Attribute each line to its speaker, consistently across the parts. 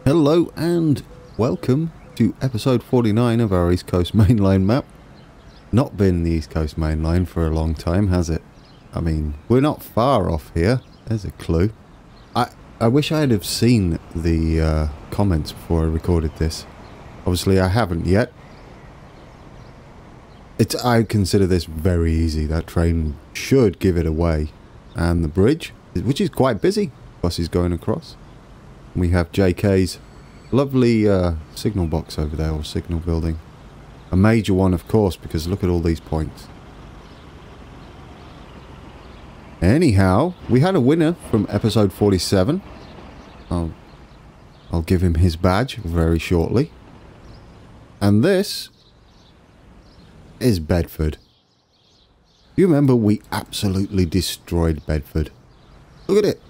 Speaker 1: Hello and welcome to episode 49 of our East Coast Main Line map. Not been the East Coast Main Line for a long time, has it? I mean, we're not far off here. There's a clue. I wish I'd have seen the comments before I recorded this. Obviously I haven't yet. I consider this very easy. That train should give it away. And the bridge, which is quite busy. Buses going across. We have JK's lovely signal box over there, or signal building. A major one, of course, because look at all these points. Anyhow, we had a winner from episode 47. I'll give him his badge very shortly. And this is Bedford. You remember we absolutely destroyed Bedford. Look at it.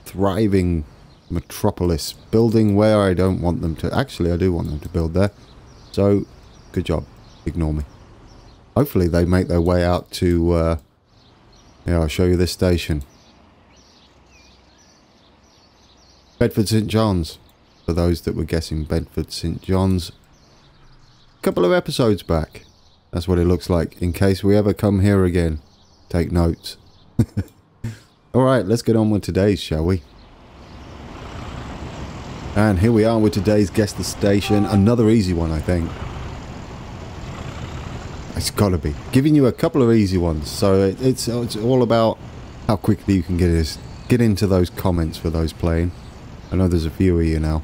Speaker 1: Thriving metropolis, building where I don't want them to. Actually, I do want them to build there. So, good job. Ignore me. Hopefully they make their way out to, yeah, I'll show you this station. Bedford St John's. For those that were guessing Bedford St John's. A couple of episodes back. That's what it looks like. In case we ever come here again. Take notes. Alright, let's get on with today's, shall we? And here we are with today's Guess the Station. Another easy one, I think. It's gotta be. Giving you a couple of easy ones. So it's all about how quickly you can get into those comments for those playing. I know there's a few of you now.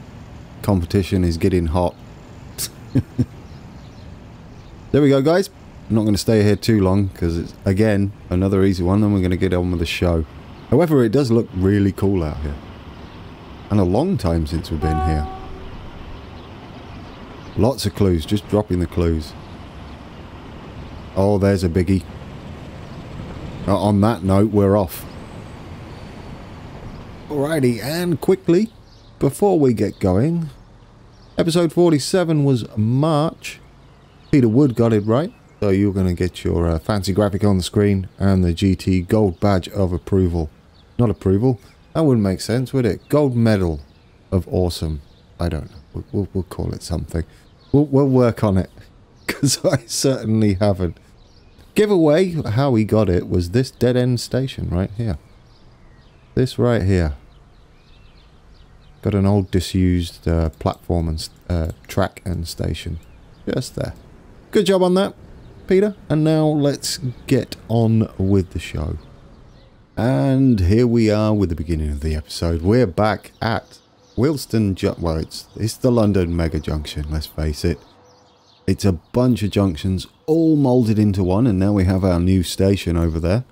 Speaker 1: Competition is getting hot. There we go, guys. I'm not going to stay here too long because it's, again, another easy one. Then we're going to get on with the show. However, it does look really cool out here. And a long time since we've been here. Lots of clues, just dropping the clues. Oh, there's a biggie. On that note, we're off. Alrighty, and quickly, before we get going, episode 47 was March. Peter Wood got it right, so you're going to get your fancy graphic on the screen and the GT Gold Badge of Approval. Not approval. That wouldn't make sense, would it? Gold medal of awesome. I don't know. We'll call it something. We'll work on it. Because I certainly haven't. Giveaway, how he got it, was this dead-end station right here. This right here. Got an old disused platform and track and station. Just there. Good job on that, Peter. And now let's get on with the show. And here we are with the beginning of the episode. We're back at Wilston Junction. Well, it's the London Mega Junction, let's face it. It's a bunch of junctions all molded into one, and now we have our new station over there.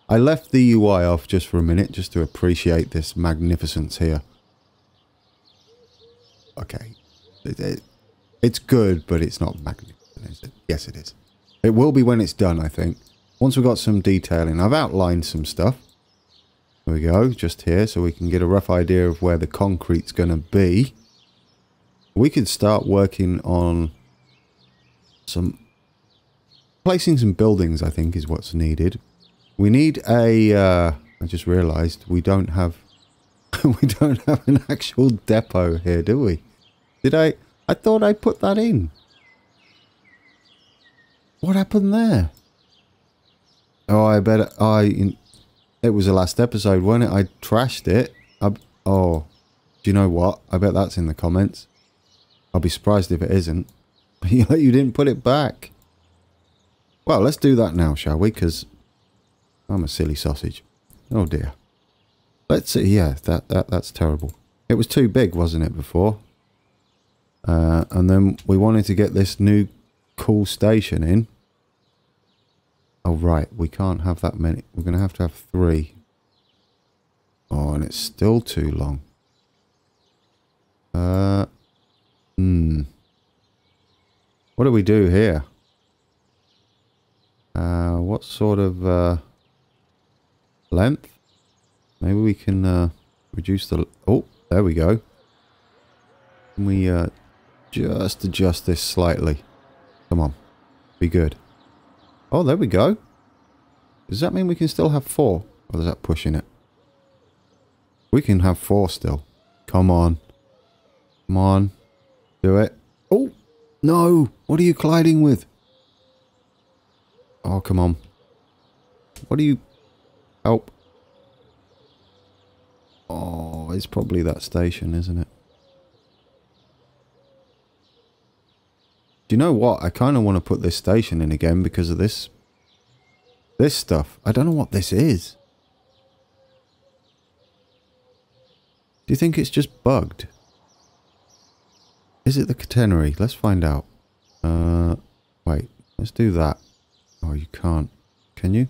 Speaker 1: I left the UI off just for a minute, just to appreciate this magnificence here. Okay. It's good, but it's not magnificent, is it? Yes, it is. It will be when it's done, I think. Once we've got some detailing, I've outlined some stuff. There we go, just here, so we can get a rough idea of where the concrete's going to be. We could start working on placing some buildings, I think, is what's needed. We need a, I just realised we don't have, we don't have an actual depot here, do we? Did I thought I put that in. What happened there? Oh, I bet it was the last episode, wasn't it? I trashed it. Oh, do you know what? I bet that's in the comments. I'll be surprised if it isn't. You didn't put it back. Well, let's do that now, shall we? Because I'm a silly sausage. Oh dear. Let's see. Yeah, that's terrible. It was too big, wasn't it, before? And then we wanted to get this new cool station in. Oh, right. We can't have that many. We're going to have 3. Oh, and it's still too long. What do we do here? What sort of length? Maybe we can reduce the... Oh, there we go. Can we just adjust this slightly? Come on. Be good. Oh, there we go. Does that mean we can still have 4? Or is that pushing it? We can have 4 still. Come on. Come on. Do it. Oh, no. What are you colliding with? Oh, come on. What are you... Help. Oh, it's probably that station, isn't it? Do you know what? I kind of want to put this station in again because of this stuff. I don't know what this is. Do you think it's just bugged? Is it the catenary? Let's find out. Wait. Let's do that. Oh, you can't. Can you?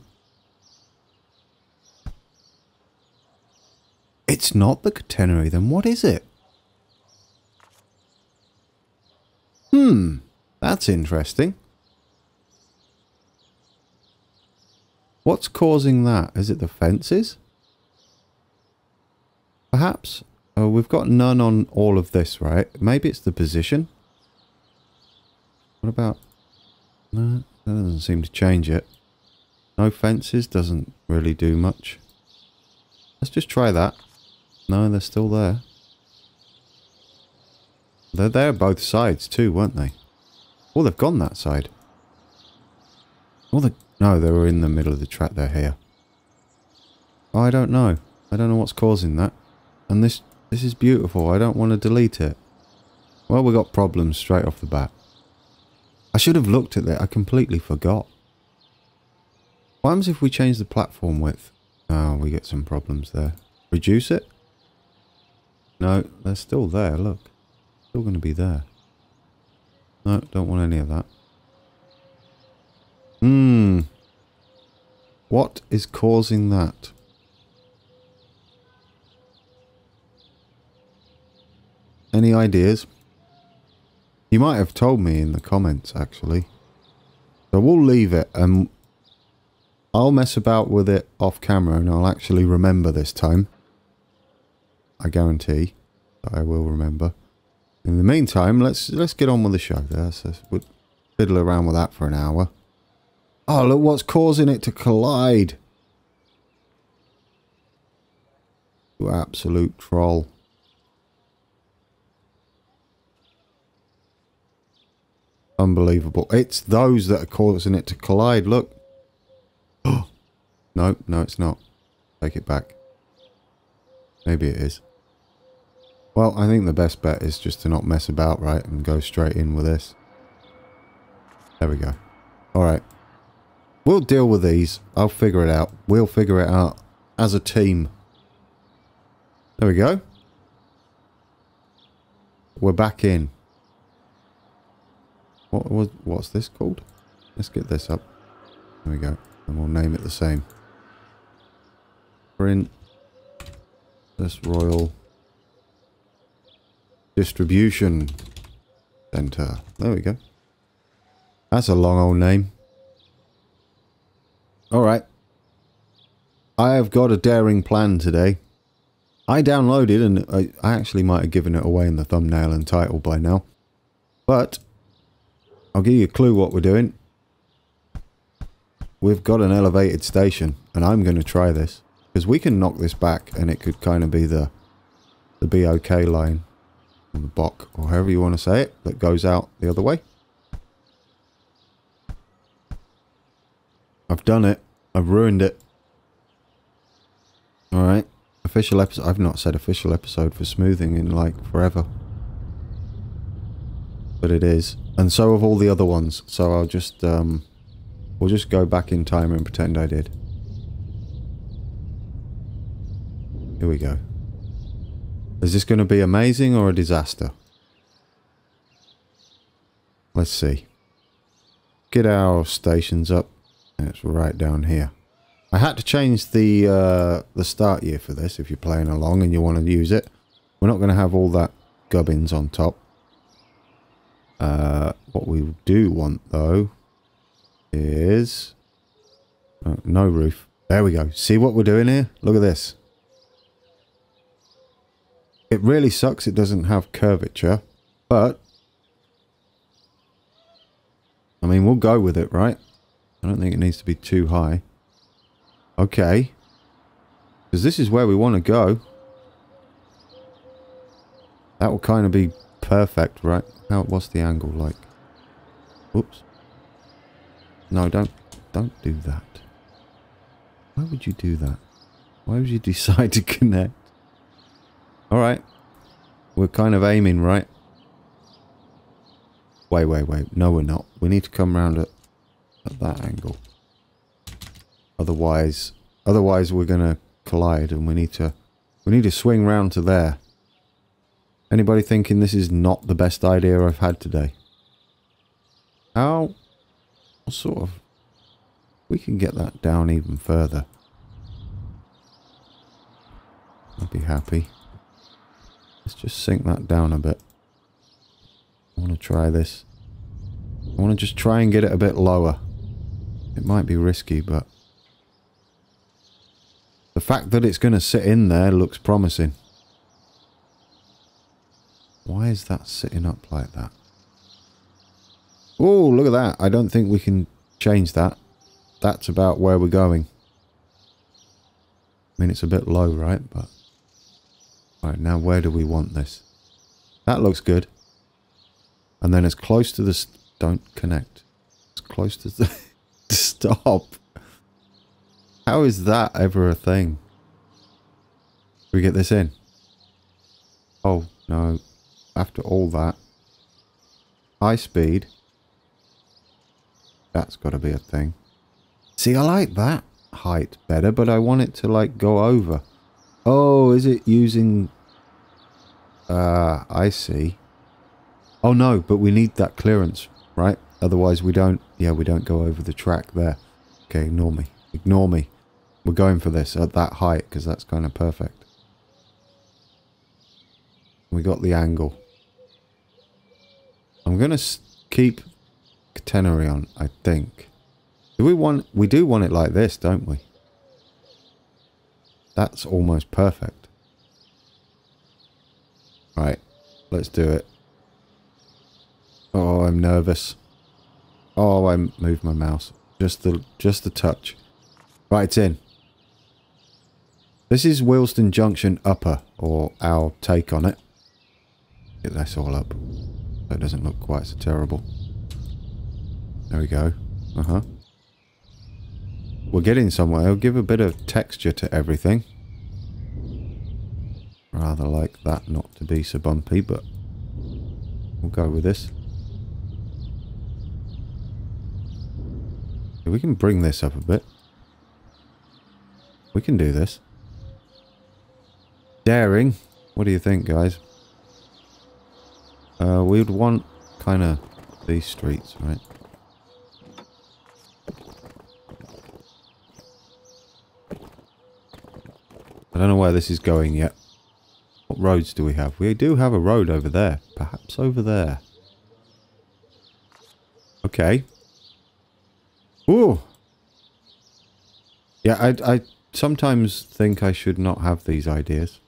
Speaker 1: It's not the catenary, then what is it? That's interesting. What's causing that? Is it the fences? Perhaps. Oh, we've got none on all of this, right? Maybe it's the position. What about... No, that doesn't seem to change it. No fences doesn't really do much. Let's just try that. No, they're still there. They're there both sides too, weren't they? Oh, they've gone that side. Oh, no, they were in the middle of the track. They're here. Oh, I don't know. I don't know what's causing that. And this is beautiful. I don't want to delete it. Well, we got problems straight off the bat. I should have looked at that. I completely forgot. What happens if we change the platform width? Oh, we get some problems there. Reduce it? No, they're still there. Look. Still going to be there. No, don't want any of that. What is causing that? Any ideas? You might have told me in the comments, actually. So we'll leave it, and I'll mess about with it off camera, and I'll actually remember this time. I guarantee that I will remember. In the meantime, let's get on with the show. We'll fiddle around with that for an hour. Oh, look what's causing it to collide. You absolute troll. Unbelievable. It's those that are causing it to collide. Look. Oh. No, it's not. Take it back. Maybe it is. Well, I think the best bet is just to not mess about, right? And go straight in with this. There we go. Alright. We'll deal with these. I'll figure it out. We'll figure it out as a team. There we go. We're back in. What's this called? Let's get this up. There we go. And we'll name it the same. Print. This Royal Distribution Center. There we go. That's a long old name. Alright. I have got a daring plan today. I downloaded, and I actually might have given it away in the thumbnail and title by now. But I'll give you a clue what we're doing. We've got an elevated station, and I'm going to try this. Because we can knock this back, and it could kind of be the BOK line. Or the BOK, or however you want to say it, that goes out the other way. I've done it. I've ruined it. Alright. Official episode. I've not said official episode for smoothing in like forever. But it is. And so have all the other ones. So I'll just, we'll just go back in time and pretend I did. Here we go. Is this going to be amazing or a disaster? Let's see. Get our stations up. It's right down here. I had to change the start year for this if you're playing along and you want to use it. We're not going to have all that gubbins on top. What we do want though is no roof. There we go. See what we're doing here? Look at this. It really sucks it doesn't have curvature, but I mean, we'll go with it, right? I don't think it needs to be too high. Okay. Because this is where we want to go. That will kind of be perfect, right? What's the angle like? Whoops. No, don't do that. Why would you do that? Why would you decide to connect? Alright. We're kind of aiming, right? Wait. No, we're not. We need to come round at that angle. Otherwise we're gonna collide, and we need to swing round to there. Anybody thinking this is not the best idea I've had today? How sort of we can get that down even further. I'd be happy. Let's just sink that down a bit. I want to try this. I want to just try and get it a bit lower. It might be risky, but the fact that it's going to sit in there looks promising. Why is that sitting up like that? Oh, look at that. I don't think we can change that. That's about where we're going. I mean, it's a bit low, right? But alright, now where do we want this? That looks good. And then as close to the... Don't connect. As close to the... Stop. How is that ever a thing? Can we get this in? Oh, no. After all that. High speed. That's got to be a thing. See, I like that height better, but I want it to, like, go over. Oh, is it using... I see. Oh, no, but we need that clearance, right? Otherwise, we don't... Yeah, we don't go over the track there. Okay, ignore me. Ignore me. We're going for this at that height, because that's kind of perfect. We got the angle. I'm going to keep catenary on, I think. We do want it like this, don't we? That's almost perfect. Right, let's do it. Oh, I'm nervous. Oh, I moved my mouse. Just the touch. Right, it's in. This is Wilston Junction Upper, or our take on it. Get this all up. That doesn't look quite so terrible. There we go. Uh-huh. We're getting somewhere. It'll give a bit of texture to everything. Rather like that not to be so bumpy, but we'll go with this. We can bring this up a bit. We can do this. Daring. What do you think, guys? We would want kind of these streets, right? I don't know where this is going yet. What roads do we have? We do have a road over there. Perhaps over there. Okay. Ooh. Yeah, I sometimes think I should not have these ideas.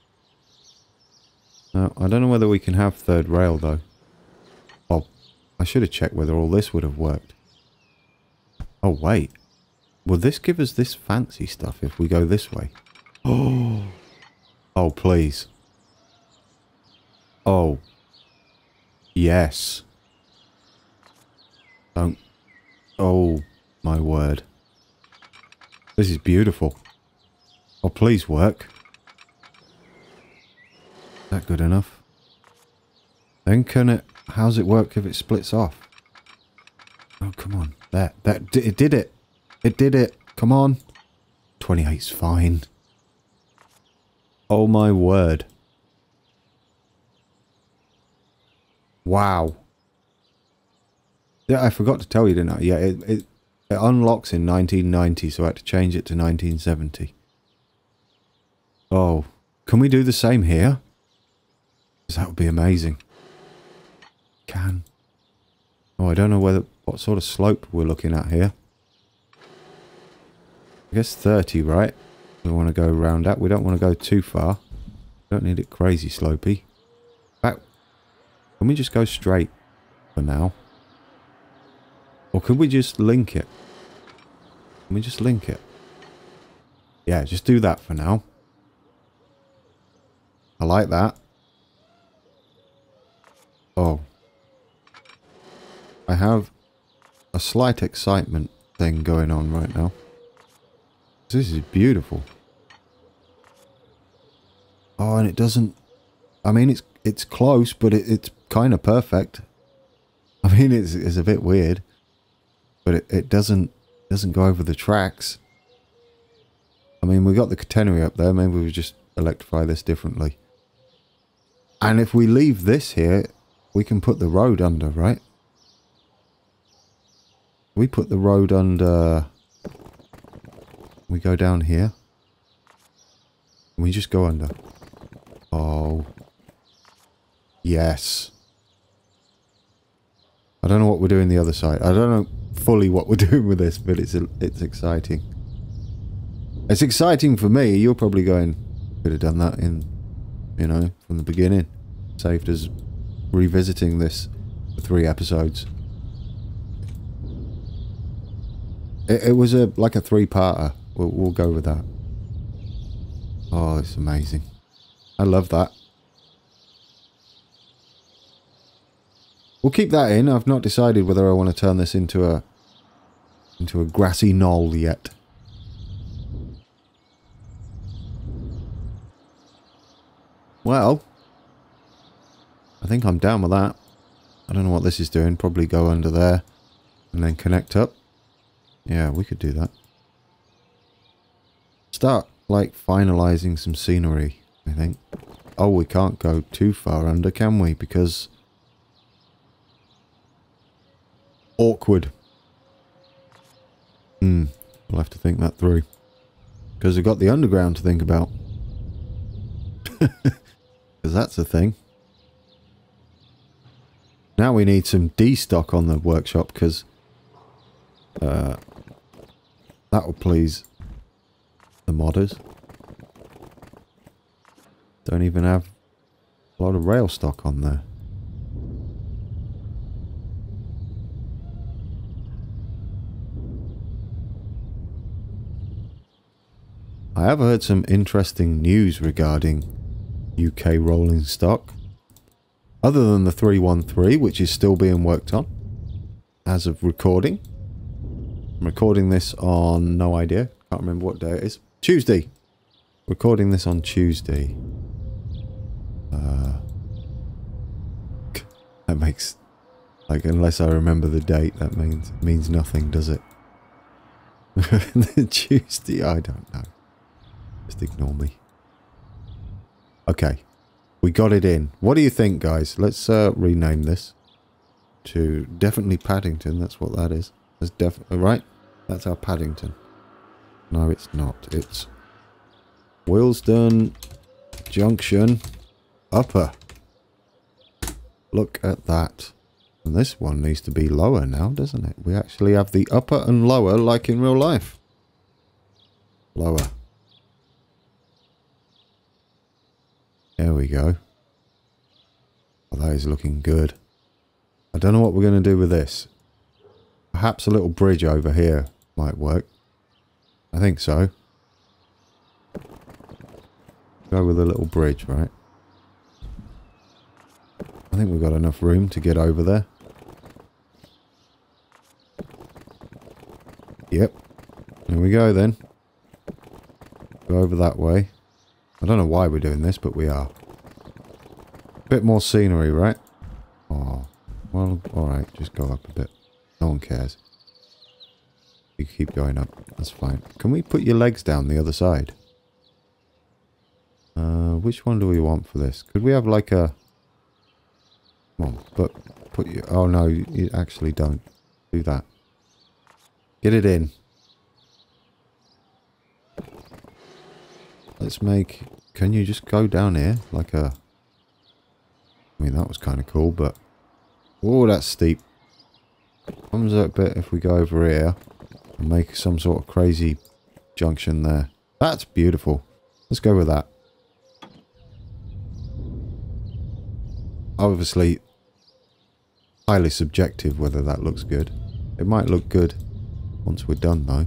Speaker 1: No, I don't know whether we can have third rail, though. Oh, I should have checked whether all this would have worked. Oh, wait. Will this give us this fancy stuff if we go this way? Oh. Oh, please. Oh. Yes. Don't. Oh, my word. This is beautiful. Oh, please work. Is that good enough? Then can it... How's it work if it splits off? Oh, come on. There. It did it. It did it. Come on. 28's fine. Oh, my word. Wow. Yeah, I forgot to tell you, didn't I? Yeah, it unlocks in 1990, so I had to change it to 1970. Oh. Can we do the same here? Because that would be amazing. Can. Oh, I don't know what sort of slope we're looking at here. I guess 30, right? We want to go around that. We don't want to go too far. Don't need it crazy slopey. Back. Can we just go straight for now? Or could we just link it? Can we just link it? Yeah, just do that for now. I like that. Oh. I have a slight excitement thing going on right now. This is beautiful. Oh, and it doesn't... I mean, it's close, but it's kind of perfect. I mean, it's a bit weird. But it doesn't go over the tracks. I mean, we got the catenary up there. Maybe we just electrify this differently. And if we leave this here, we can put the road under, right? We put the road under... We go down here. And we just go under. Oh. Yes. I don't know what we're doing the other side. I don't know fully what we're doing with this, but it's exciting. It's exciting for me. You're probably going, could have done that in, you know, from the beginning. Saved us revisiting this for 3 episodes. It was like a 3-parter. We'll go with that. Oh, it's amazing. I love that. We'll keep that in. I've not decided whether I want to turn this into a grassy knoll yet. Well, I think I'm down with that. I don't know what this is doing. Probably go under there and then connect up. Yeah, we could do that. Start, like, finalizing some scenery, I think. Oh, we can't go too far under, can we? Because... awkward. We'll have to think that through. Because we've got the underground to think about. Because that's a thing. Now we need some D-stock on the workshop, because... that will please the modders. Don't even have a lot of rail stock on there. I have heard some interesting news regarding UK rolling stock. Other than the 313, which is still being worked on as of recording. I'm recording this on, no idea, can't remember what day it is. Tuesday. Recording this on Tuesday. That makes, like, unless I remember the date, that means nothing, does it? Tuesday, I don't know. Just ignore me. Okay. We got it in. What do you think, guys? Let's rename this to definitely Paddington. That's what that is. That's definitely right. That's our Paddington. No, it's not. It's Wilston Junction Upper. Look at that. And this one needs to be lower now, doesn't it? We actually have the upper and lower like in real life. Lower. There we go. Oh, that is looking good. I don't know what we're going to do with this. Perhaps a little bridge over here might work. I think so. Go with a little bridge, right? I think we've got enough room to get over there. Yep. There we go then. Go over that way. I don't know why we're doing this, but we are. Bit more scenery, right? Oh, well, alright, just go up a bit. No one cares. You keep going up, that's fine. Can we put your legs down the other side? Which one do we want for this? Could we have like a... Come on, put your... Oh no, you actually don't. Do that. Get it in. Let's make... Can you just go down here? Like a... I mean, that was kind of cool, but... Oh, that's steep. Comes out a bit if we go over here and make some sort of crazy junction there. That's beautiful. Let's go with that. Obviously, highly subjective whether that looks good. It might look good once we're done, though.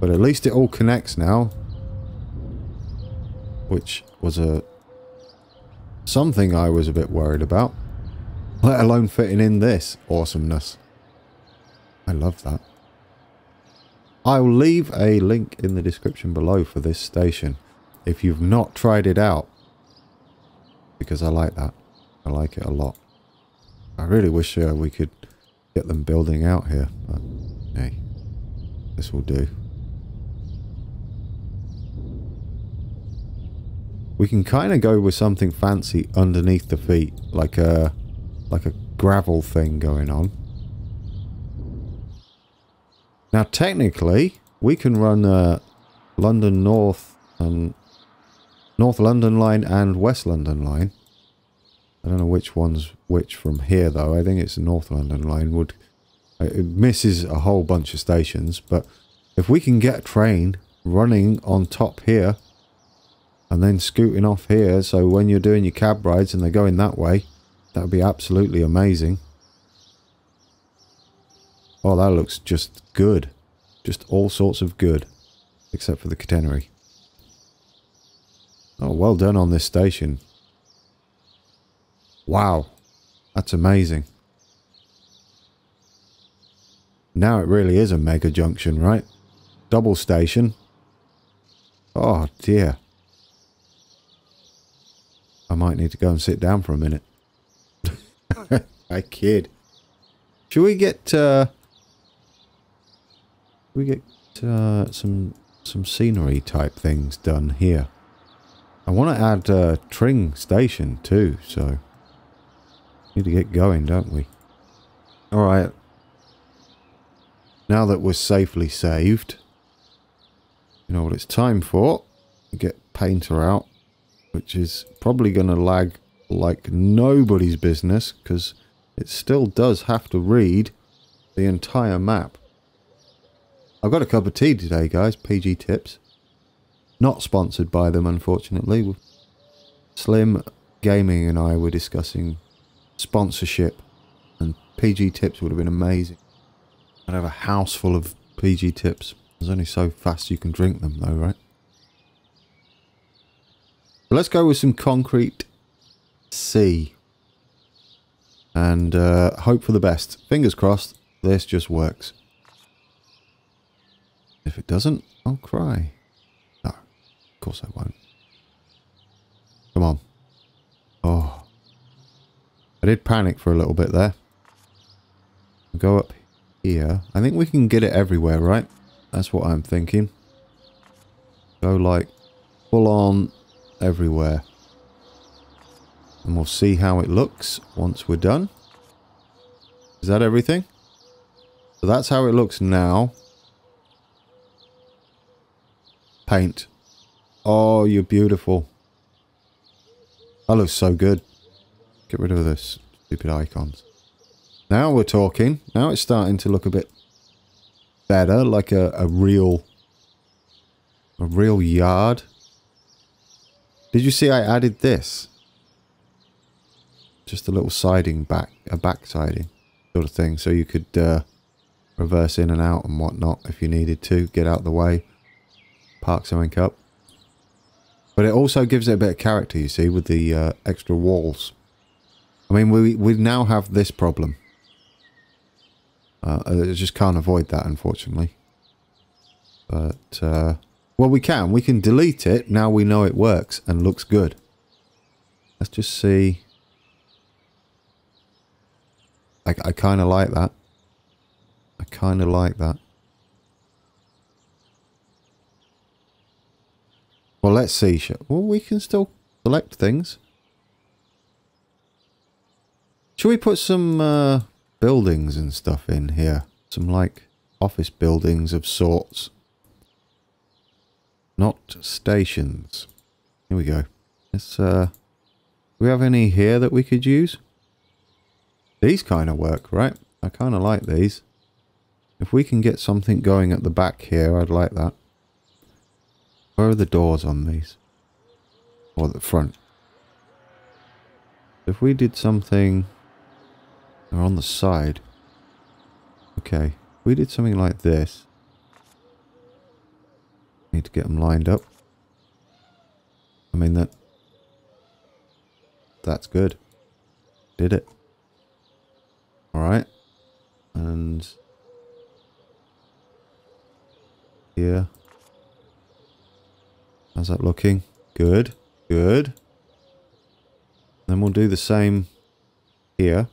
Speaker 1: But at least it all connects now. Which was a something I was a bit worried about. Let alone fitting in this awesomeness. I love that. I'll leave a link in the description below for this station if you've not tried it out. Because I like that. I like it a lot. I really wish we could get them building out here. But hey, this will do. We can kind of go with something fancy underneath the feet. Like a gravel thing going on. Now technically, we can run London North and North London line and West London line. I don't know which one's which from here though. I think it's the North London line. It misses a whole bunch of stations, but if we can get a train running on top here and then scooting off here, so when you're doing your cab rides and they're going that way, that would be absolutely amazing. Oh, that looks just good. Just all sorts of good. Except for the catenary. Oh, well done on this station. Wow. That's amazing. Now it really is a mega junction, right? Double station. Oh, dear. I might need to go and sit down for a minute. I kid. Should we get... some scenery type things done here. I want to add a Tring station too, so need to get going, don't we? Alright. Now that we're safely saved, you know what it's time for? Get Painter out, which is probably going to lag like nobody's business, because it still does have to read the entire map. I've got a cup of tea today, guys. PG Tips. Not sponsored by them, unfortunately. Slim Gaming and I were discussing sponsorship, and PG Tips would have been amazing. I'd have a house full of PG Tips. There's only so fast you can drink them, though, right? But let's go with some concrete C. And hope for the best. Fingers crossed, this just works. If it doesn't, I'll cry. No, of course I won't. Come on. Oh. I did panic for a little bit there. Go up here. I think we can get it everywhere, right? That's what I'm thinking. Go like full on everywhere. And we'll see how it looks once we're done. Is that everything? So that's how it looks now. Paint. Oh, you're beautiful. That looks so good. Get rid of this stupid icons. Now we're talking. Now it's starting to look a bit better, like a real yard. Did you see I added this? Just a little siding back, a back siding sort of thing, so you could reverse in and out and whatnot if you needed to, get out the way. Park something up. But it also gives it a bit of character, you see, with the extra walls. I mean, we now have this problem. I just can't avoid that, unfortunately. But, well, we can delete it. Now we know it works and looks good. Let's just see. I kind of like that. I kind of like that. Well, let's see. Well, we can still select things. Should we put some buildings and stuff in here? Some, like, office buildings of sorts. Not stations. Here we go. Let's, do we have any here that we could use? These kind of work, right? I kind of like these. If we can get something going at the back here, I'd like that. Where are the doors on these? Or at the front? If we did something... They're on the side. Okay. If we did something like this. Need to get them lined up. I mean, that That's good. Did it. Alright. And here. How's that looking? Good. Good. Then we'll do the same here.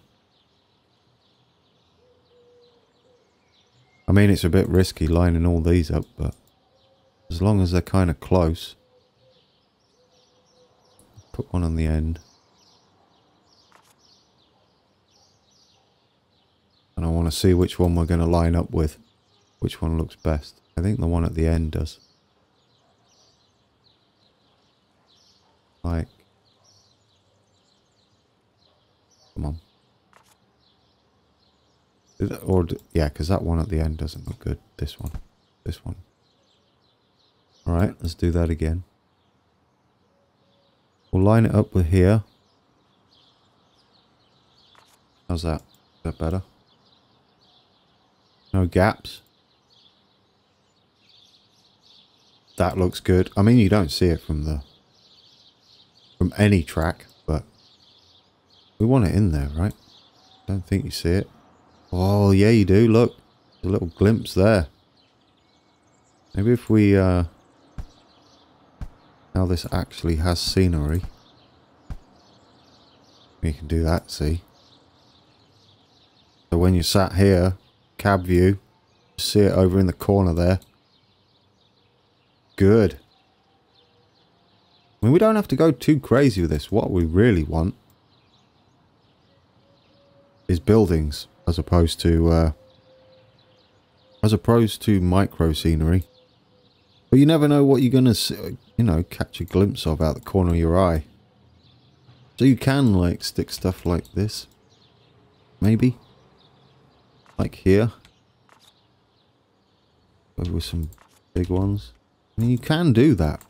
Speaker 1: I mean, it's a bit risky lining all these up, but as long as they're kind of close. Put one on the end. And I want to see which one we're going to line up with. Which one looks best. I think the one at the end does. Like. Come on. Yeah, because that one at the end doesn't look good. This one. This one. Alright, let's do that again. We'll line it up with here. How's that? Is that better? No gaps. That looks good. I mean, you don't see it from any track, but we want it in there, right? Don't think you see it. Oh, yeah, you do. Look, there's a little glimpse there. Maybe if we now this actually has scenery. We can do that, see? So when you're sat here, cab view, see it over in the corner there. Good. I mean, we don't have to go too crazy with this. What we really want is buildings as opposed to micro scenery. But you never know what you're gonna see, you know, catch a glimpse of out the corner of your eye. So you can like stick stuff like this, maybe, like here, go with some big ones. I mean, you can do that.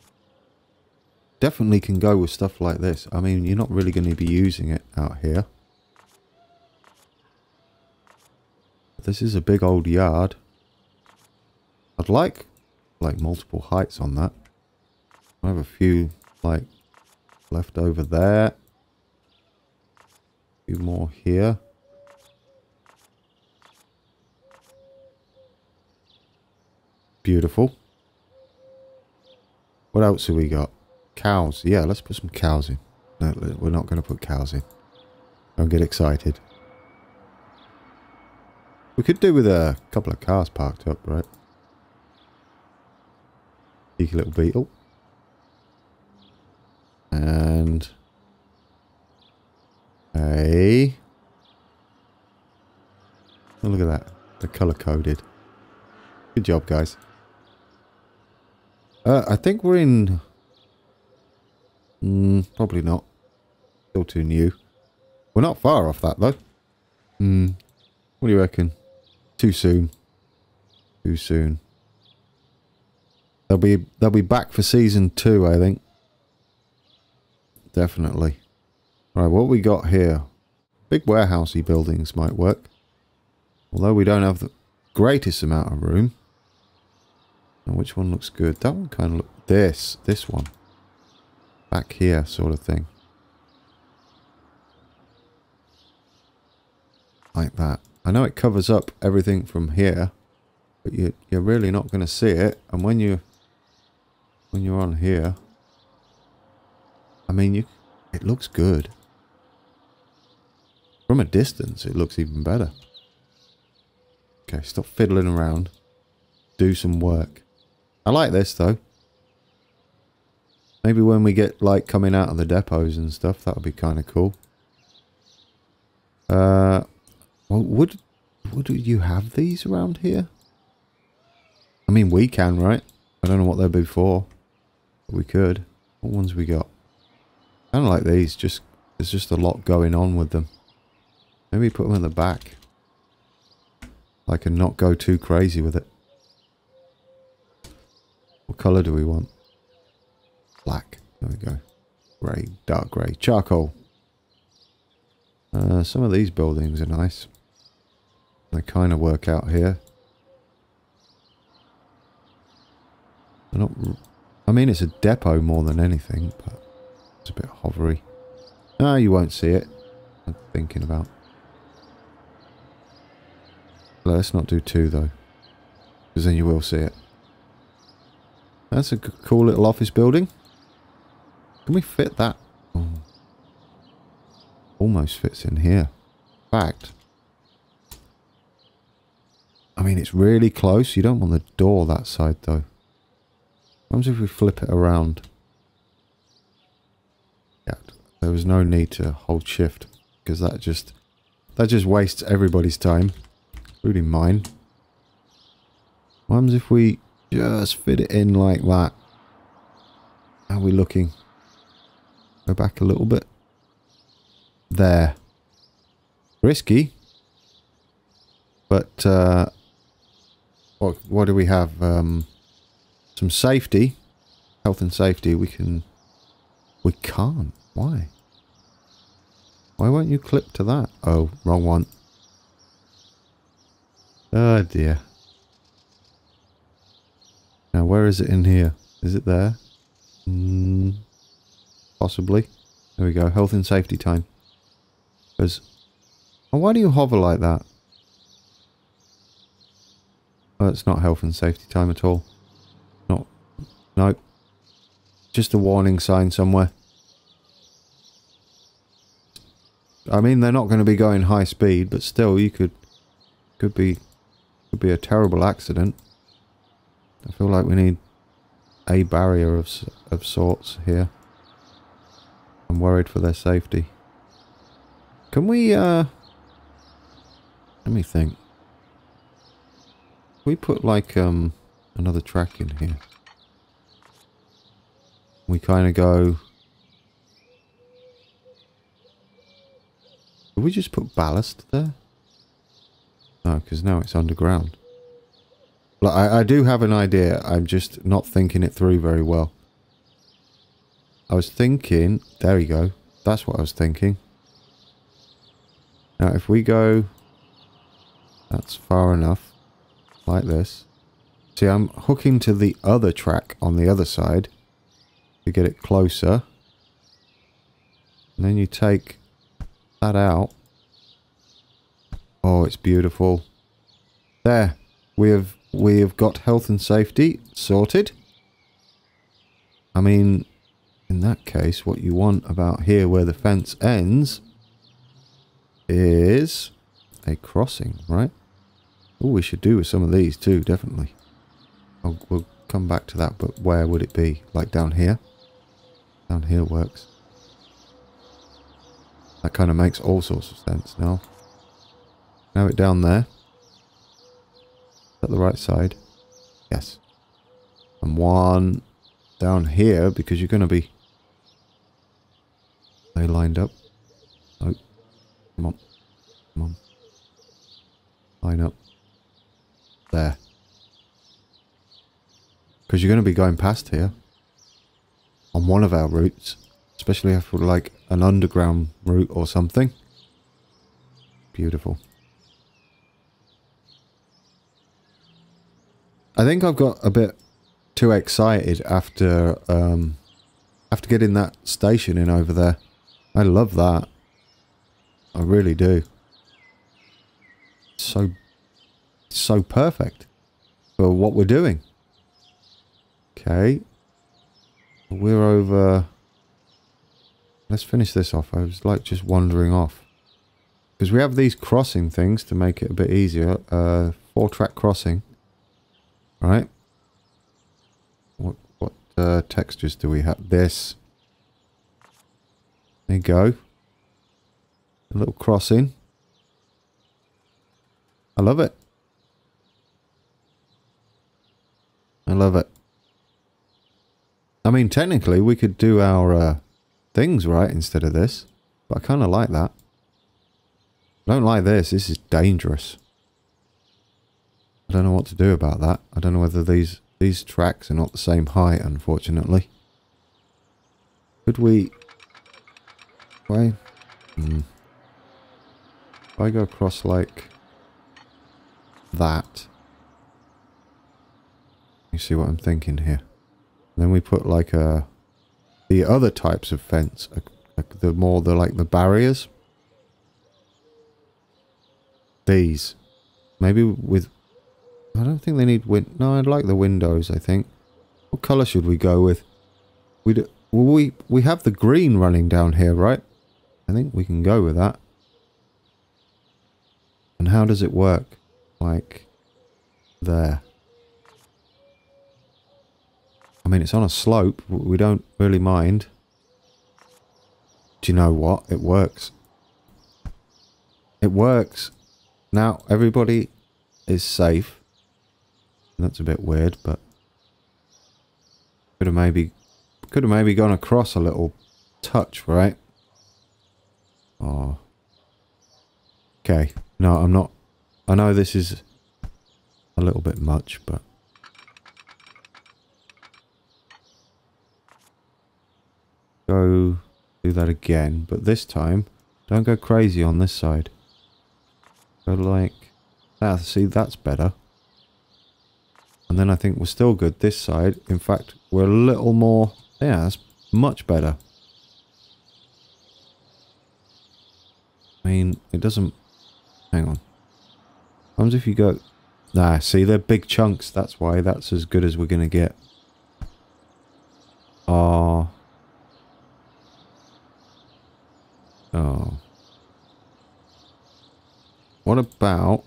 Speaker 1: Definitely can go with stuff like this. I mean, you're not really going to be using it out here. This is a big old yard. I'd like multiple heights on that. I have a few like left over there. A few more here. Beautiful. What else have we got? Cows. Yeah, let's put some cows in. No, we're not going to put cows in. Don't get excited. We could do with a couple of cars parked up, right? Cheeky little beetle. And oh, look at that. They're color coded. Good job, guys. I think we're in... probably not. Still too new. We're not far off that, though. What do you reckon? Too soon. Too soon. They'll be back for season 2, I think. Definitely. Right, what we got here? Big warehousey buildings might work. Although we don't have the greatest amount of room. Now, which one looks good? That one kind of looks... This one. Back here, sort of thing. Like that. I know it covers up everything from here, but you're really not going to see it. And when you're on here, I mean, it looks good. From a distance, it looks even better. Okay, stop fiddling around. Do some work. I like this, though. Maybe when we get, like, coming out of the depots and stuff, that would be kind of cool. Well, would you have these around here? I mean, we can, right? I don't know what they're before, but we could. What ones we got? Kind of like these. There's just a lot going on with them. Maybe put them in the back. I can not go too crazy with it. What colour do we want? Black. There we go. Grey. Dark grey. Charcoal. Some of these buildings are nice. They kind of work out here. They're not... I mean, it's a depot more than anything, but it's a bit hovery. Ah, you won't see it. I'm thinking about. Let's not do 2 though, because then you will see it. That's a cool little office building. Can we fit that? Oh. Almost fits in here. In fact, I mean, it's really close. You don't want the door that side though. What happens if we flip it around? Yeah, there was no need to hold shift because that just wastes everybody's time, including mine. What happens if we just fit it in like that? How are we looking? Go back a little bit. There. Risky. But what do we have? Some safety, health and safety. We can't. Why? Why won't you clip to that? Oh, wrong one. Oh dear. Now where is it in here? Is it there? Possibly. There we go. Health and safety time. Because, oh, why do you hover like that? Oh, it's not health and safety time at all. No. Just a warning sign somewhere. I mean, they're not going to be going high speed, but still, you could be a terrible accident. I feel like we need a barrier of sorts here. I'm worried for their safety. Can we, let me think. We put like, another track in here. We kind of go... Did we just put ballast there? No, because now it's underground. Like, I do have an idea. I'm just not thinking it through very well. I was thinking... There you go. That's what I was thinking. Now, if we go... That's far enough. Like this. See, I'm hooking to the other track on the other side. To get it closer. And then you take that out. Oh, it's beautiful. There. We have got health and safety sorted. I mean, in that case, what you want about here where the fence ends is a crossing, right? Oh, we should do with some of these too, definitely. We'll come back to that, but where would it be? Like down here? Down here works. That kind of makes all sorts of sense now. Now it down there. Is that the right side? Yes. And one down here, because you're going to be... They lined up. Oh. Come on. Come on. Line up. There. Because you're going to be going past here. On one of our routes. Especially if we're like an underground route or something. Beautiful. I think I've got a bit too excited after getting that station in over there. I love that. I really do. So perfect for what we're doing. Okay. We're over... Let's finish this off. I was like just wandering off. Because we have these crossing things to make it a bit easier. 4-track crossing. Right. What textures do we have? This. There you go. A little crossing. I love it. I love it. I mean, technically, we could do our things right instead of this. But I kind of like that. I don't like this. This is dangerous. I don't know what to do about that. I don't know whether these tracks are not the same height, unfortunately. Could we... Why? If I go across like that. You see what I'm thinking here. Then we put like the other types of fence Like the barriers. These. Maybe with... I don't think they need no, I'd like the windows, I think. What colour should we go with? We have the green running down here, right? I think we can go with that. And how does it work? Like... there. I mean, it's on a slope. We don't really mind. Do you know what? It works. It works. Now, everybody is safe. That's a bit weird, but... Could have maybe gone across a little touch, right? Oh. Okay. No, I'm not... I know this is a little bit much, but... Go do that again, but this time don't go crazy on this side. Go like that. See, that's better. And then I think we're still good this side. In fact, we're a little more... yeah, that's much better. I mean, it doesn't... hang on. Comes if you go... nah, see, they're big chunks. That's why. That's as good as we're going to get. Oh... oh. What about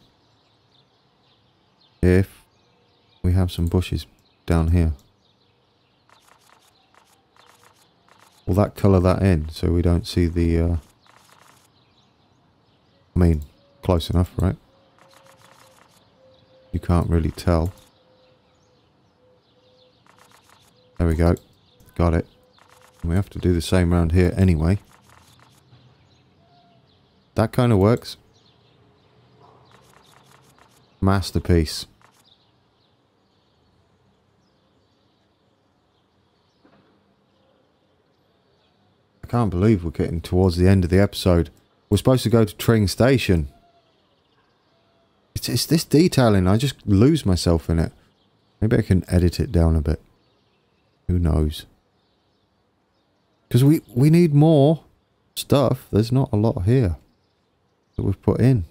Speaker 1: if we have some bushes down here? Will that colour that in so we don't see the... I mean, close enough, right? You can't really tell. There we go. Got it. We have to do the same around here anyway. That kind of works. Masterpiece. I can't believe we're getting towards the end of the episode. We're supposed to go to train station. It's this detailing. I just lose myself in it. Maybe I can edit it down a bit. Who knows? Because we need more stuff. There's not a lot here that we've put in.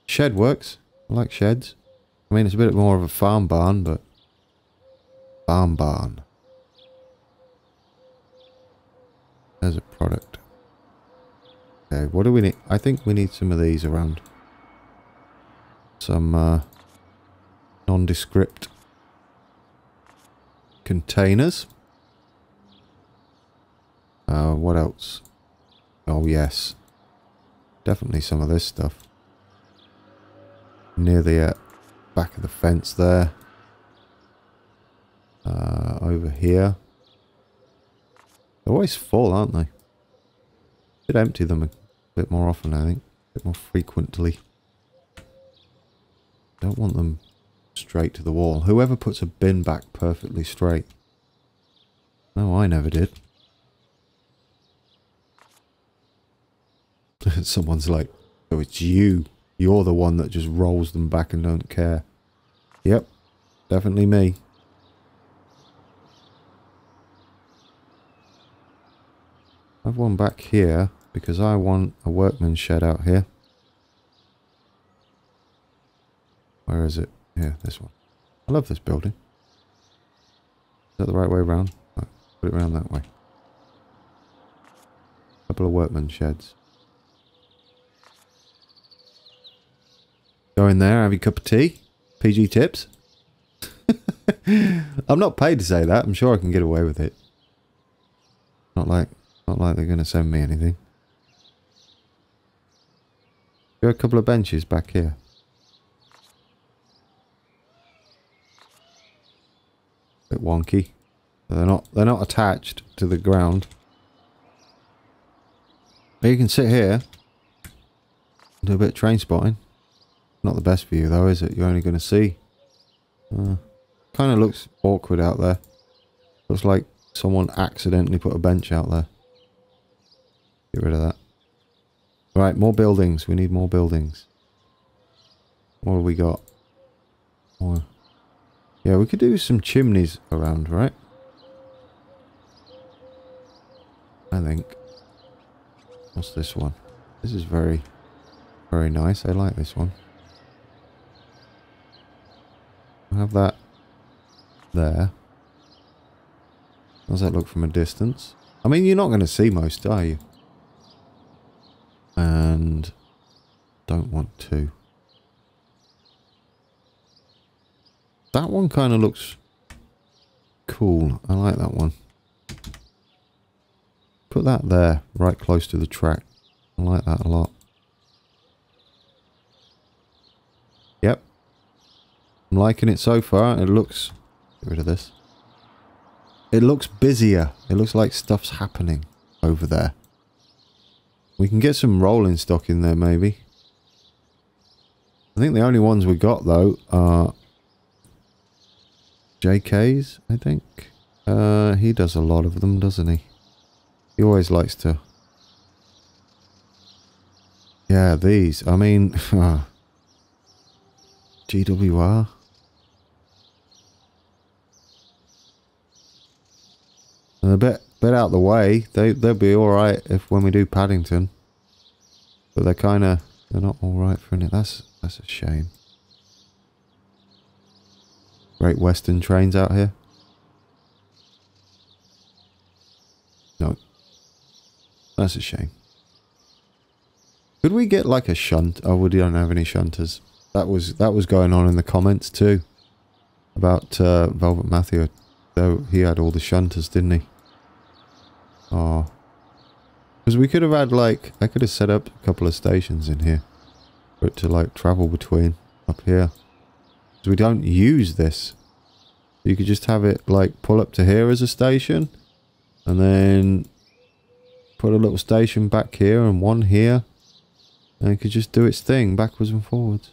Speaker 1: Shed works. I like sheds. I mean, it's a bit more of a farm barn, but... farm barn. There's a product. Okay, what do we need? I think we need some of these around. Some nondescript containers. What else? Oh, yes. Definitely some of this stuff. Near the back of the fence there. Over here. They're always full, aren't they? Should empty them a bit more often, I think. A bit more frequently. Don't want them straight to the wall. Whoever puts a bin back perfectly straight. No, I never did. Someone's like, oh, it's you. You're the one that just rolls them back and don't care. Yep, definitely me. I have one back here because I want a workman's shed out here. Where is it? Yeah, this one. I love this building. Is that the right way around? Right, put it around that way. Couple of workman's sheds. Go in there, have your cup of tea. PG tips. I'm not paid to say that. I'm sure I can get away with it. Not like they're going to send me anything. There are a couple of benches back here. Bit wonky. They're not attached to the ground. But you can sit here and do a bit of train spotting. Not the best view though, is it? You're only going to see. Kind of looks awkward out there. Looks like someone accidentally put a bench out there. Get rid of that. Right, more buildings. We need more buildings. What have we got? More. Yeah, we could do some chimneys around, right? I think. What's this one? This is very, very nice. I like this one. I'll have that there. How does that look from a distance? I mean, you're not going to see most, are you? And don't want to. That one kind of looks cool. I like that one. Put that there, right close to the track. I like that a lot. Yep. I'm liking it so far. It looks... Get rid of this. It looks busier. It looks like stuff's happening over there. We can get some rolling stock in there, maybe. I think the only ones we got, though, are JK's, I think. He does a lot of them, doesn't he? He always likes to... Yeah, these. I mean... GWR. And a bit out the way. They'll be alright if when we do Paddington. But they're not alright for it. That's a shame. Great Western trains out here. No. That's a shame. Could we get like a shunt? Oh, we don't have any shunters. That was going on in the comments too. About Velvet Matthew. Though he had all the shunters, didn't he? Oh. Because we could have had like... I could have set up a couple of stations in here. For it to like travel between up here. Because we don't use this. You could just have it like pull up to here as a station. And then put a little station back here and one here. And it could just do its thing backwards and forwards.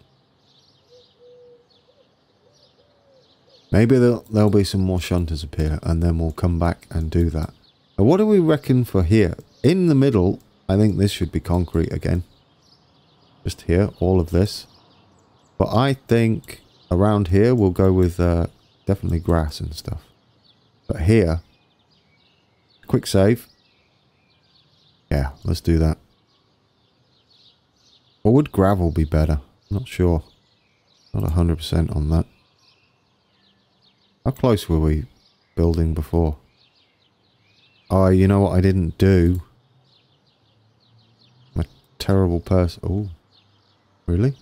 Speaker 1: Maybe there'll be some more shunters appear and then we'll come back and do that. Now what do we reckon for here? In the middle, I think this should be concrete again. Just here, all of this. But I think around here we'll go with definitely grass and stuff. But here, quick save. Yeah, let's do that. Or would gravel be better? I'm not sure. Not 100% on that. How close were we building before? Oh, you know what I didn't do? I'm a terrible person. Oh, really?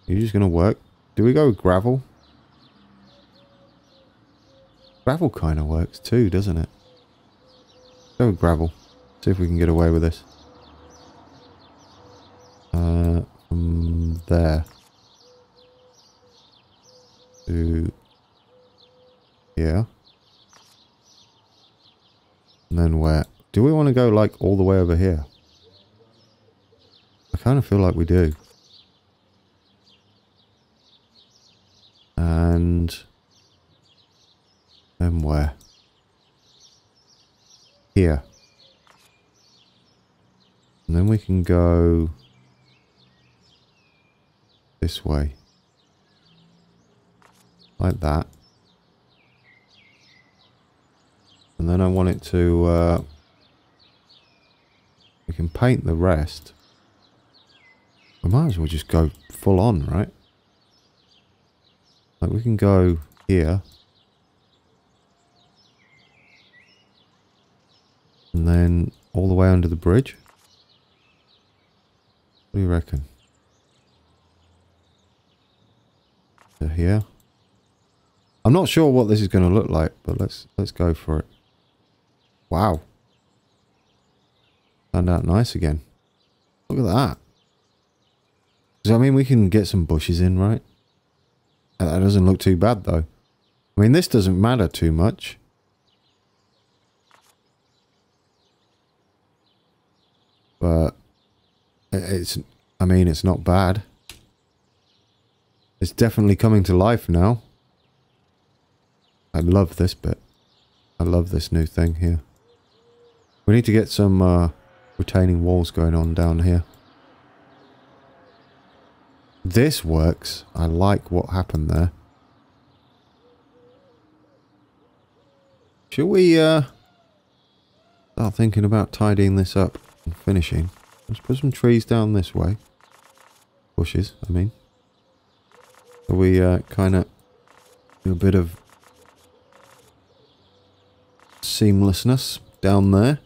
Speaker 1: You're just going to work? Do we go with gravel? Gravel kind of works too, doesn't it? Go with gravel. See if we can get away with this. From there to here. And then where? Do we want to go like all the way over here? I kind of feel like we do. And then where? Here. And then we can go this way. Like that. And then I want it to... we can paint the rest. We might as well just go full on, right? Like we can go here. And then all the way under the bridge. What do you reckon? To here. I'm not sure what this is going to look like, but let's go for it. Wow. Turned out nice again. Look at that. Because, I mean, we can get some bushes in, right? That doesn't look too bad, though. I mean, this doesn't matter too much. But it's, I mean, it's not bad. It's definitely coming to life now. I love this bit. I love this new thing here. We need to get some retaining walls going on down here. This works. I like what happened there. Shall we... I start thinking about tidying this up and finishing. Let's put some trees down this way. Bushes, I mean. So we kind of do a bit of seamlessness down there.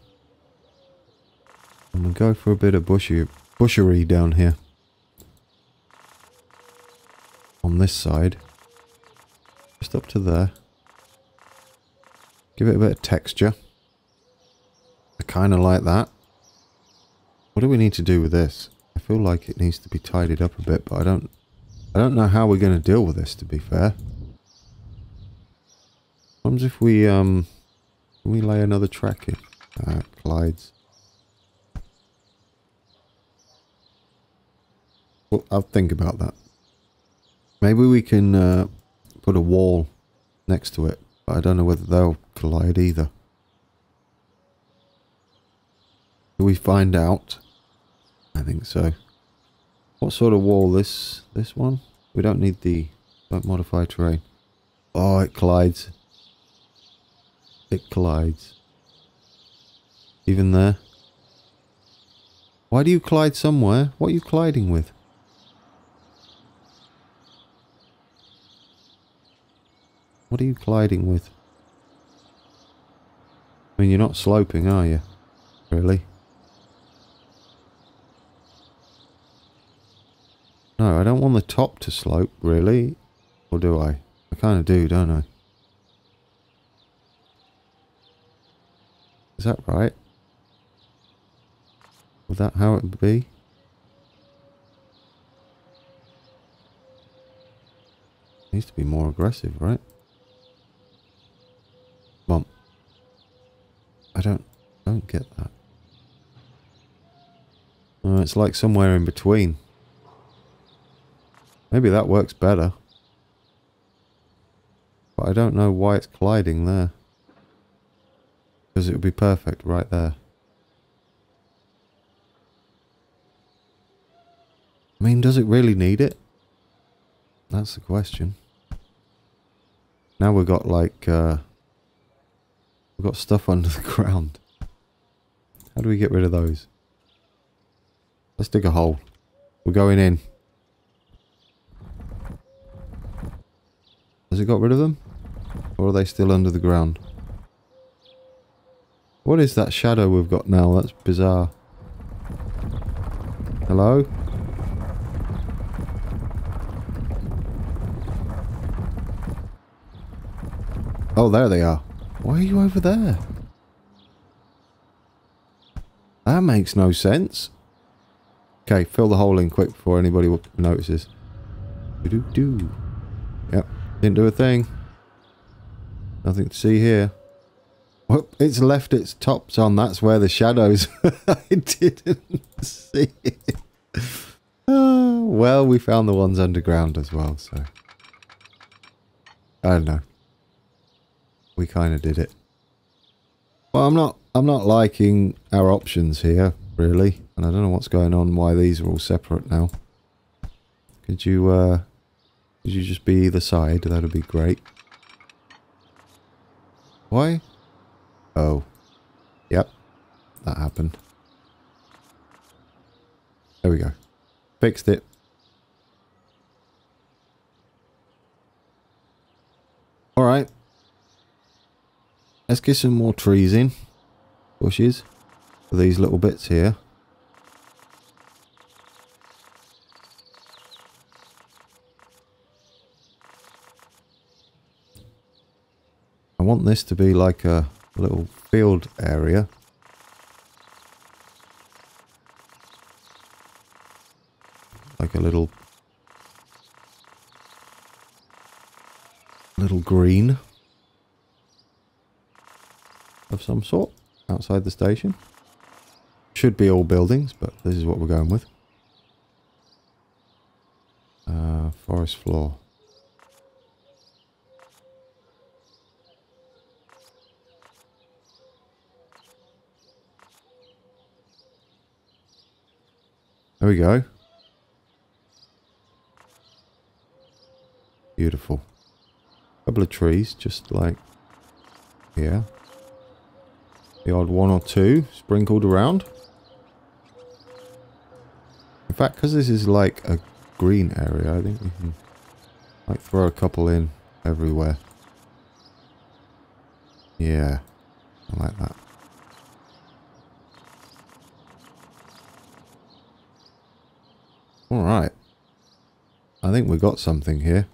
Speaker 1: And we'll go for a bit of bushery down here. On this side. Just up to there. Give it a bit of texture. I kind of like that. What do we need to do with this? I feel like it needs to be tidied up a bit, but I don't know how we're going to deal with this, to be fair. What happens if we lay another track in? Collides. Well, I'll think about that. Maybe we can put a wall next to it, but I don't know whether they'll collide either. Do we find out? I think so. What sort of wall? This one? We don't need the... Don't modify terrain. Oh, it collides. It collides. Even there. Why do you collide somewhere? What are you colliding with? What are you colliding with? I mean, you're not sloping, are you? Really? No, I don't want the top to slope, really. Or do I? I kind of do, don't I? Is that right? Was that how it would be? Needs to be more aggressive, right? Bump. I don't get that. Oh, it's like somewhere in between. Maybe that works better. But I don't know why it's colliding there. Because it would be perfect right there. I mean, does it really need it? That's the question. Now we've got like... we've got stuff under the ground. How do we get rid of those? Let's dig a hole. We're going in. Has it got rid of them? Or are they still under the ground? What is that shadow we've got now? That's bizarre. Hello? Oh, there they are. Why are you over there? That makes no sense. Okay, fill the hole in quick before anybody notices. Do-do-do. Yep, didn't do a thing. Nothing to see here. Oh, it's left its tops on. That's where the shadows... I didn't see it. Oh, well, we found the ones underground as well, so... I don't know. We kind of did it. Well, I'm not liking our options here, really. And I don't know what's going on, why these are all separate now. Could you just be either side? That'd be great. Why? Oh. Yep. That happened. There we go. Fixed it. Alright. Let's get some more trees in. Bushes. For these little bits here. I want this to be like a little field area. Like a little green of some sort outside the station. Should be all buildings, but this is what we're going with. Forest floor. There we go. Beautiful. Couple of trees, just like here. The odd one or two sprinkled around. In fact, because this is like a green area, I think we can like throw a couple in everywhere. Yeah, I like that. Alright. I think we got something here.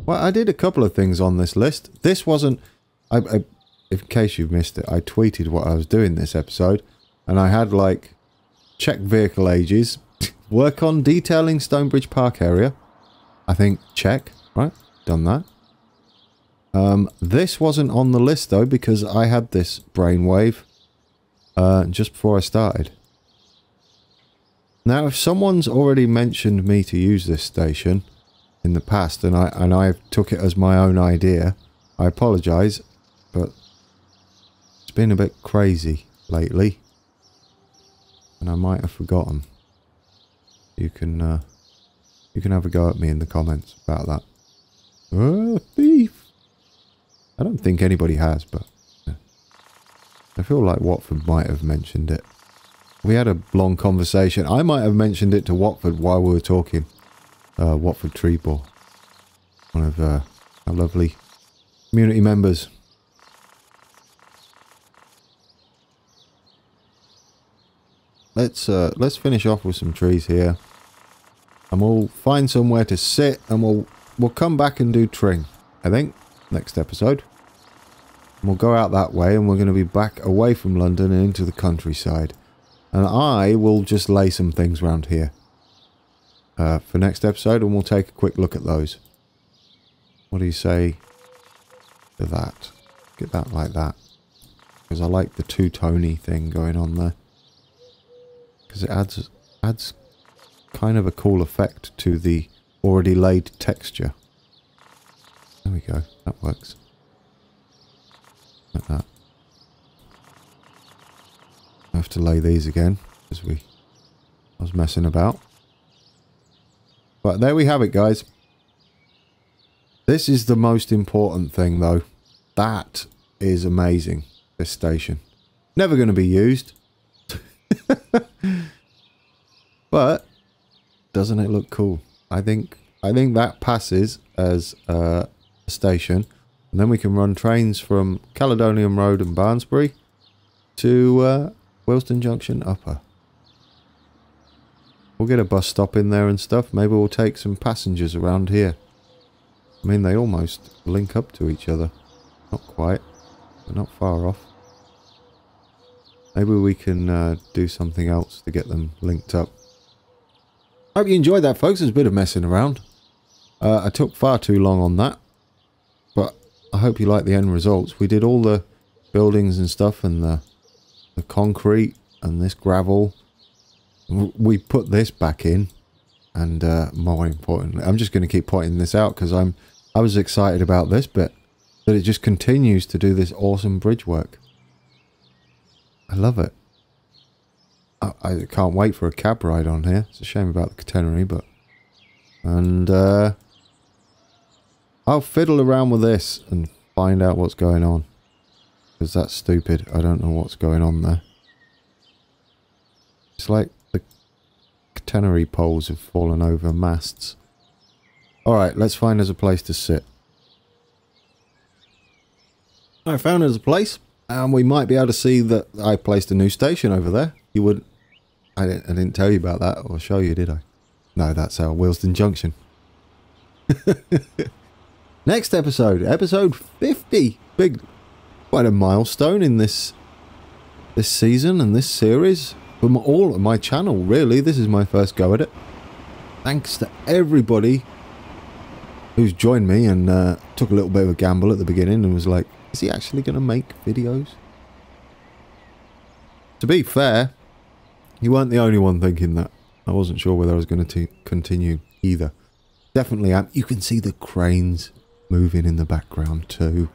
Speaker 1: Well, I did a couple of things on this list. This wasn't... in case you've missed it, I tweeted what I was doing this episode. And I had, like, check vehicle ages. Work on detailing Stonebridge Park area. I think, check. Right? Done that. This wasn't on the list, though, because I had this brainwave just before I started. Now, if someone's already mentioned me to use this station in the past, and I took it as my own idea, I apologise, but it's been a bit crazy lately, and I might have forgotten. You can have a go at me in the comments about that. Oh, thief! I don't think anybody has, but yeah. I feel like Watford might have mentioned it. We had a long conversation. I might have mentioned it to Watford while we were talking. Watford Treebor, one of our lovely community members. Let's finish off with some trees here, and we'll find somewhere to sit, and we'll come back and do Tring, I think, next episode. And we'll go out that way, and we're going to be back away from London and into the countryside, and I will just lay some things around here. For next episode, and we'll take a quick look at those. What do you say to that? Get that like that. Because I like the two-tony thing going on there. Because it adds kind of a cool effect to the already laid texture. There we go. That works. Like that. I have to lay these again, because I was messing about. But there we have it, guys. This is the most important thing, though. That is amazing, this station. Never going to be used. But doesn't it look cool? I think that passes as a station. And then we can run trains from Caledonian Road and Barnsbury to Wilston Junction Upper. We'll get a bus stop in there and stuff. Maybe we'll take some passengers around here. I mean, they almost link up to each other. Not quite, but not far off. Maybe we can do something else to get them linked up. Hope you enjoyed that, folks. There's a bit of messing around. I took far too long on that. But I hope you like the end results. We did all the buildings and stuff, and the concrete and this gravel. We put this back in, and more importantly, I'm just going to keep pointing this out because I was excited about this bit, that it just continues to do this awesome bridge work. I love it. I can't wait for a cab ride on here. It's a shame about the catenary, but... And I'll fiddle around with this and find out what's going on. Because that's stupid. I don't know what's going on there. It's like the catenary poles have fallen over masts. Alright, let's find us a place to sit. I found us a place, and we might be able to see that I placed a new station over there. You would... I didn't tell you about that, or show you, did I? No, that's our Willesden Junction. Next episode, episode 50. Quite a milestone in this season and this series. From all of my channel, really. This is my first go at it. Thanks to everybody who's joined me and took a little bit of a gamble at the beginning and was like, is he actually going to make videos? To be fair, you weren't the only one thinking that. I wasn't sure whether I was going to continue either. Definitely am. You can see the cranes moving in the background too.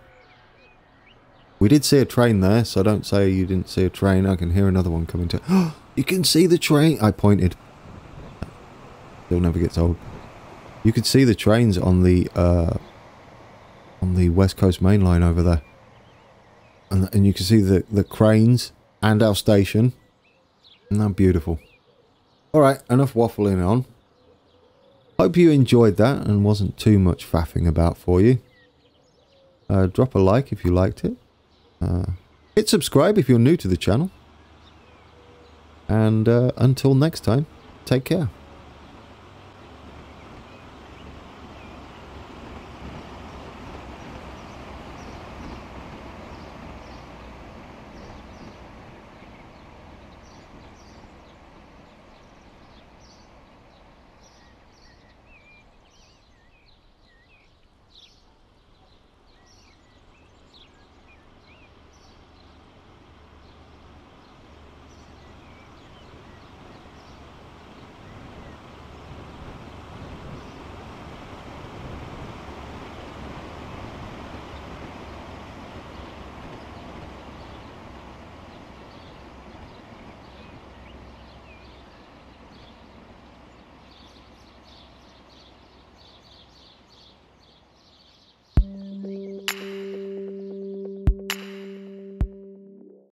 Speaker 1: We did see a train there, so don't say you didn't see a train. I can hear another one coming to... Oh, you can see the train! I pointed. Still never gets old. You could see the trains on the West Coast Main Line over there. And you can see the cranes and our station. Isn't that beautiful? Alright, enough waffling on. Hope you enjoyed that and wasn't too much faffing about for you. Drop a like if you liked it. Hit subscribe if you're new to the channel. And until next time, take care.